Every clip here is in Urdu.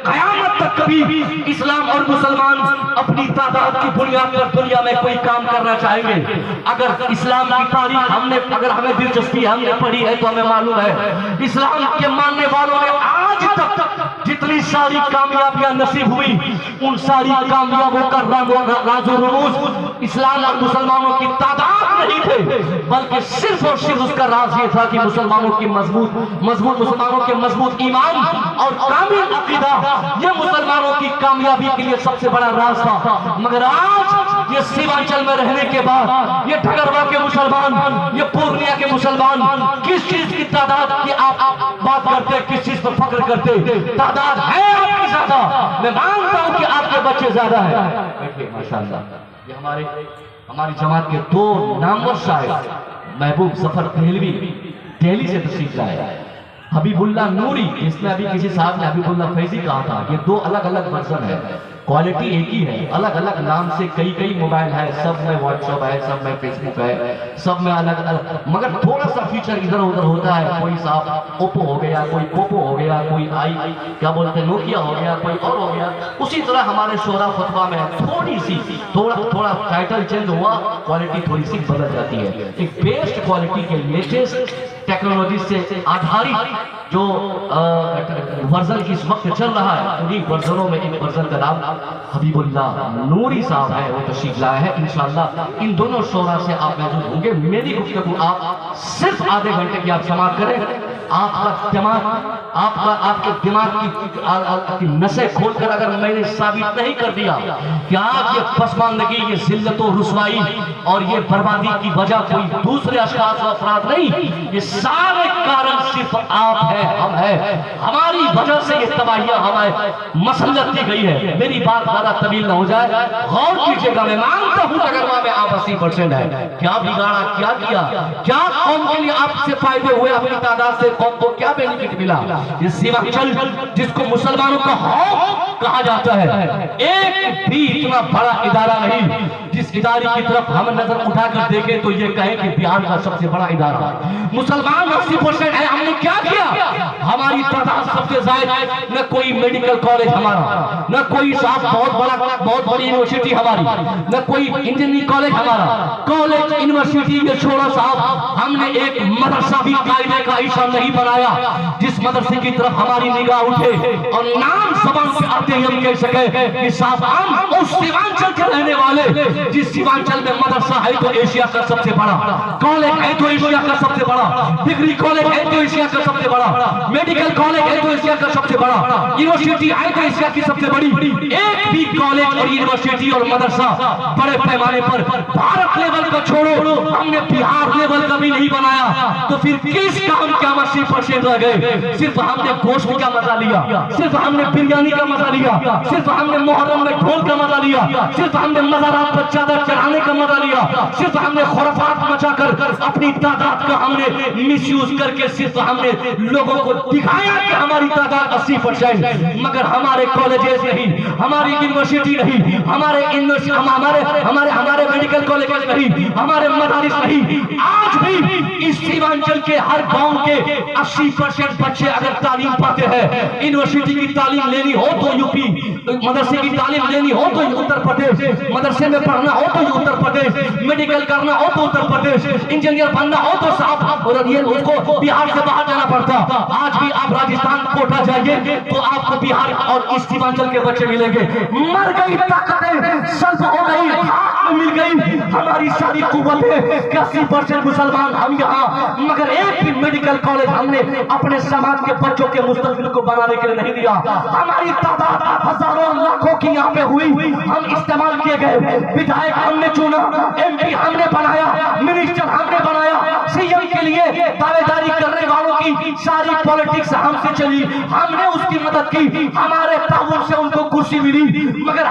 قیامت تک کبھی اسلام اور مسلمان اپنی تعداد کی بنیاد پر دنیا میں کوئی کام کرنا چاہیں گے؟ اگر اسلام کی تاریخ اگر ہمیں دلچسپی ہم نے پڑھی ہے تو ہمیں معلوم ہے اسلام کے ماننے والوں نے آج تک جتنی ساری کامیابیاں نصیب ہوئی ان ساری کامیابوں کا راز و رموز اسلام اور مسلمانوں کی تعداد نہیں تھے، بلکہ صرف اور صرف اس کا راز یہ تھا کہ مسلمانوں کی مسلمانوں کے مضبوط ایمان اور کامل عقیدہ یہ مسلمانوں کی کامیابی کے لیے سب سے بڑا راز تھا۔ مگر آج یہ سیمانچل میں رہنے کے بعد یہ ٹھگروا کے مسلمان، یہ پورنیا کے مسلمان کس چیز کی تعداد کی آپ بات کرتے، کس چیز پر فخر کرتے؟ تعداد ہے آپ کی زیادہ، میں مانتا ہوں کہ آپ کے بچے زیادہ ہیں۔ ماشاءاللہ یہ ہماری جماعت کے دو نامور شاعر محبوب ظفر دہلوی دہلی سے تشریف لائے، حبیب اللہ نوری، اس میں ابھی کسی صاحب نے حبیب اللہ فیضی کہا تھا، یہ دو الگ الگ ورژن ہے، کوالٹی ایک ہی ہے، الگ الگ نام سے کئی موبائل ہے، سب میں واٹس ایپ ہے، سب میں فیس بک ہے، سب میں الگ الگ، مگر تھوڑا سا فیچر ادھر ادھر ہوتا ہے، کوئی صاحب اوپو ہو گیا، کوئی پوپو ہو گیا، کوئی کیا بولتے ہیں نوکیا ہو گیا، کوئی اور ہو گیا۔ اسی طرح ہمارے شعراء خطبہ میں تھوڑی سی تھوڑا ٹائٹل چینج ہوا، کوالٹی تھوڑی سی بدل جاتی ہے۔ ایک بیسٹ کوالٹی کے لیٹسٹ ٹیکنالوجی سے آدھارت جو ورژن کی اس وقت چل رہا ہے، انہی ورژنوں میں ایک ورژن کا نام حبیب اللہ نوری صاحب ہے، وہ تشریف لائے ہیں۔ انشاءاللہ ان دونوں شعراء سے آپ محظوظ ہوں گے۔ میری گفتگو آپ صرف آدھے گھنٹے کی آپ سماعت کریں، آپ کے دماغ کی نسیں کھول کر اگر میں نے ثابت نہیں کر دیا کہ آج یہ پسماندگی، یہ ذلت و رسوائی اور یہ بربادی کی وجہ کوئی دوسرے اشخاص و افراد نہیں، یہ سارے کارن صرف آپ ہیں، ہم ہیں، ہماری وجہ سے یہ تباہیاں ہمیں مسلط کی گئی ہے۔ میری بات زیادہ طویل نہ ہو جائے، غور کیجئے گا، میں مانتا ہوں ٹھگروا میں آپ 80% ہے، کیا بگاڑا، کیا کیا، کیا قوم کے لیے آپ سے فائدے ہوئے، اپنی تعداد سے قوم کو کیا بینیفٹ ملا؟ یہ سیمانچل جس کو مسلمانوں کا حوض کہا جاتا ہے، ایک بھی اتنا بڑا ادارہ نہیں جس ادارے کی طرف ہم نظر اٹھا کر دیکھیں تو یہ کہیں کہ بہار کا سب سے بڑا ادارہ مسلمان 80% ہے۔ ہم نے کیا کیا؟ ہماری تعداد سب سے زائد، نہ کوئی میڈیکل کالج ہمارا، نہ کوئی صاحب بہت بڑی یونیورسٹی ہماری، نہ کوئی انجینئرنگ کالج ہمارا، کالج یونیورسٹی کے چھوڑا صاحب ہم نے ایک مدرسہ بھی قاعدے کا عیشہ نہیں بنایا جس مدرسے کی طرف ہماری نگاہ اٹھے اور نام زبان سے آتے ہی ہم کہہ سکے کہ صاحب ہم اس سیمانچل کے رہنے والے، جس سیمانچل میں مدرسہ ہے تو ایشیا کا سب سے بڑا، کالج ہے تو ایشیا کا سب سے بڑا، ڈگری کالج ہے تو ایشیا کا سب سے بڑا، میڈیکل کالج ہے تو ایشیا کا سب سے بڑا، یونیورسٹی ہے تو ایشیا کی سب سے بڑی۔ ایک بھی کالج اور یونیورسٹی اور مدرسہ بڑے پیمانے پر بھارت لیول کا چھوڑو، ہم نے بہار لیول کا بھی نہیں بنایا، تو پھر کس کام کا 80% رہ گئے؟ صرف ہم نے گوشت کا مزہ لیا، صرف ہم نے بریانی کا مزہ لیا، صرف ہم نے محرم میں ڈھول کا مزہ لیا، صرف ہم نے مزارات پر چادر چڑھانے کا مزہ لیا، صرف ہم نے خرافات مچا کر اپنی تعداد کا ہم نے مس یوز کر کے صرف ہم نے لوگوں کو دکھایا کہ ہماری تعداد 80%، مگر ہمارے کالجز نہیں، ہماری یونیورسٹی نہیں، ہمارے میڈیکل کالجز نہیں، ہمارے مدارس نہیں۔ آج بھی اس سیمانچل کے ہر گاؤں کے 80% بچے اگر تعلیم پاتے ہیں، یونیورسٹی کی تعلیم لینی ہو تو یوپی، مدرسے کی تعلیم لینی ہو تو اتر پردیش، مدرسے میں پڑھنا ہو تو اتر پردیش، میڈیکل کرنا ہو تو اتر پردیش، انجینئر بننا ہو تو صاحب اور یہ اس کو بہار سے باہر جانا پڑتا۔ آج بھی آپ راجستھان کوٹا جائیے تو آپ کو بہار اور اس سیمانچل کے بچے ملیں گے۔ مر گئی طاقتیں، سلب ہو گئی، مل گئی ہماری ساری قوتیں، 80% مسلمان ہم یہاں، مگر ایک بھی میڈیکل کالج ہم نے اپنے سماج کے بچوں کے مستقبل کو بنانے کے لیے نہیں دیا۔ ہماری تعداد ہزاروں لاکھوں کی یہاں پہ ہوئی، ہم استعمال کیے گئے، بدھائک ہم نے چنا، ایم پی ہم نے بنایا، منسٹر ہم نے بنایا، سی ایم کے لیے دعوے داری کرنے والوں کی ساری پالیٹکس ہم سے چلی، ہم نے اس کی مدد کی، ہمارے تعاون سے ان کو کرسی ملی، مگر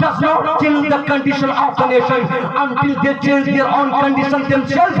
does not change the condition of the nation until they change their own condition themselves.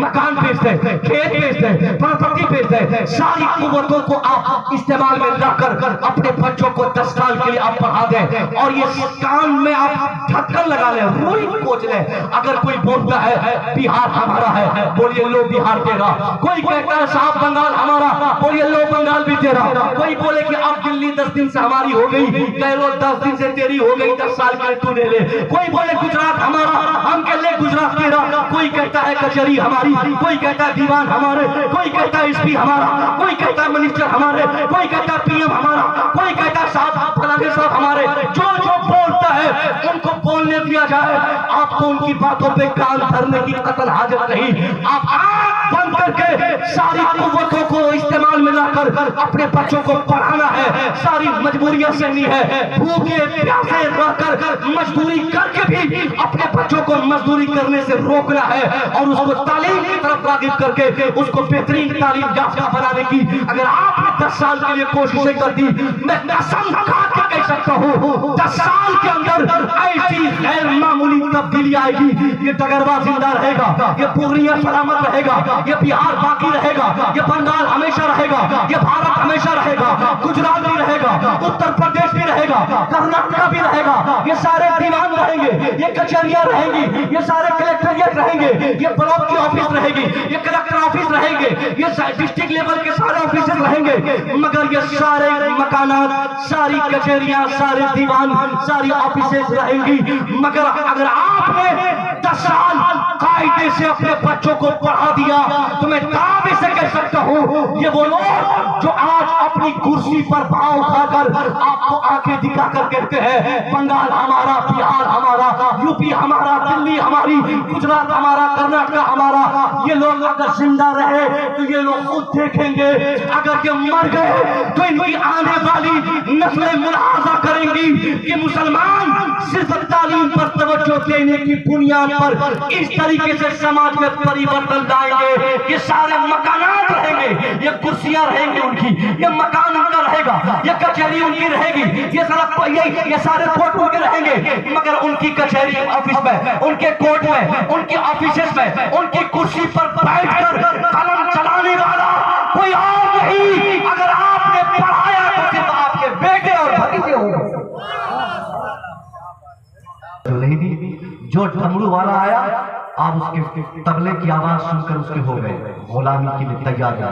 مکان بیچ دیں، کھیت بیچ دیں، پراپرٹی بیچ دیں، ساری قوتوں کو آپ استعمال میں لا کر اپنے بچوں کو 10 سال کے لیے آپ پڑھا دیں، اور یہ کان میں آپ ڈھکن لگا لیں، روئی کوچ لیں۔ اگر کوئی بولتا ہے بہار ہمارا ہے، بولیے لو بہار تیرا۔ کوئی کہتا ہے صاحب بنگال ہمارا، بولیے لو بنگال بھی تیرا۔ کوئی بولے کہ اب دلی 10 دن سے ہماری ہو گئی، کہہ لو 10 دن سے تیری ہو گئی، 10 سال کے تو لے لے۔ کوئی بولے گجرات ہمارا، ہم کہہ لیں گجرات تیرا۔ کوئی کہتا ہے کچہری ہماری، کوئی کہتا ہے دیوان ہمارے، کوئی کہتا ہے ایس پی ہمارا، کوئی کہتا ہے منسٹر ہمارے، کوئی کہتا ہے پی ایم ہمارا، کوئی کہتا ہے صاحب فلانے صاحب ہمارے۔ جو جو بولتا ہے ان کو بولنے دیا جائے، آپ کو ان کی باتوں پہ کان دھرنے کی قطعاً حاجت نہیں۔ آپ آنکھ بند کر کے ساری قوتوں کو استعمال میں لا کر اپنے بچوں کو پڑھانا ہے، ساری مجبوریاں سہنی ہے، بھوکے پیاسے رہ کر مزدوری کر کے بھی اپنے بچوں کو مزدوری کرنے سے روکنا ہے، اور اس کو تعلیم کی طرف راغب کر کے اس کو بہترین تعلیم یافتہ بنانے کی اگر آپ نے 10 سال کے لیے کوششیں کر دی، میں قسم کھا کے کہہ سکتا ہوں 10 سال کے اندر ایسی غیر معمولی تبدیلی آئے گی۔ یہ ڈگروا زندہ رہے گا، یہ پورنیہ سلامت رہے گا، یہ بہار باقی رہے گا، یہ بنگال ہمیشہ رہے گا، یہ بھارت ہمیشہ رہے گا، گجرات بھی رہے گا، اتر پردیش بھی رہے گا، کرناٹک بھی رہے گا، یہ سارے دیوان رہیں گے، یہ کچہریاں رہیں گی، یہ سارے کلیکٹریٹ رہیں گے، یہ بلاک کی آفس رہے گی، یہ کلیکٹر آفس رہیں گے، یہ ڈسٹرکٹ لیول کے سارے آفیسز رہیں گے، مگر یہ سارے مکانات، ساری کچہریاں، سارے دیوان، ساری آفیسز رہیں گی۔ مگر اگر آپ نے 10 سال قاعدے سے اپنے بچوں کو پڑھا دیا تو میں دعوے سے کہہ سکتا ہوں یہ وہ لوگ جو آج اپنی کرسی پر پاؤں اٹھا کر آپ کو آنکھیں دکھا کر کہتے ہیں بنگال ہمارا، بہار ہمارا، یو پی ہمارا، دلی ہماری، گجرات ہمارا، کرناٹک ہمارا، یہ لوگ اگر زندہ رہے تو یہ لوگ خود دیکھیں گے، اگر یہ مر گئے تو ان کی آنے والی نسلیں ملاحظہ کریں گی کہ مسلمان صرف تعلیم پر توجہ دینے کی بنیاد پر اس طریقے سے سماج میں پریورتن لائیں گے۔ یہ سارے مکانات رہیں گے، یہ کرسیاں رہیں گی ان کی، یہ مکان ان کا رہے گا، یہ کچہری ان کی رہے گی، یہ سارے کوٹ ان کے رہیں گے، مگر ان کی کچہری آفس میں، ان کے کوٹ میں، ان کی آفیسز میں، ان کی کرسی پر بیٹھ کر قلم چلانے والا کوئی اور نہیں۔ اگر آپ نے پڑھایا تو صرف آپ کے بیٹے اور بھتیجے ہوں گے۔ نہیں دی جو ڈمرو والا آیا، آپ اس کے تبلے کی آواز سن کر اس کے ہو گئے، غلامی کے لیے تیار ہے،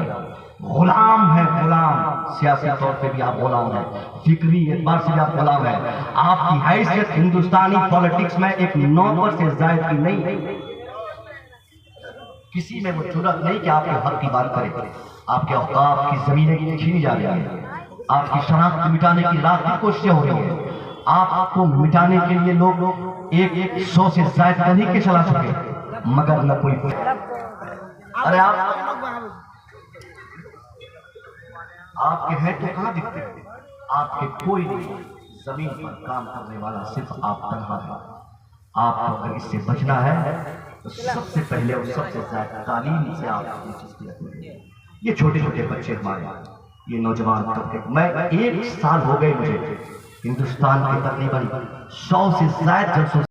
غلام ہے، غلام، سیاسی طور پہ بھی آپ غلام ہیں، فکری اعتبار سے بھی آپ غلام ہیں۔ آپ کی حیثیت ہندوستانی پولیٹکس میں ایک نوکر سے زائد کی نہیں، کسی میں وہ جرأت نہیں کہ آپ کے حق کی بات کرے۔ آپ کے اوقاف کی زمینیں چھینی جا رہی ہیں، آپ کی شناخت مٹانے کی لاکھ کی کوششیں ہو رہی ہیں، آپ کو مٹانے کے لیے لوگ 100 سے زائد طریقے چلا چکے، مگر نہ کوئی ارے آپ کے ہیں تو کہاں دکھتے ہیں؟ آپ کے کوئی نہیں، زمین پر کام کرنے والا صرف آپ تنہا ہے۔ آپ کو اگر اس سے بچنا ہے تو سب سے پہلے اور سب سے زیادہ تعلیم سے آپ دلچسپی رکھیں۔ یہ چھوٹے چھوٹے بچے ہمارے، یہ نوجوان طبقے، میں 1 سال ہو گئے مجھے ہندوستان کے تقریباً 100 سے زائد جلسوں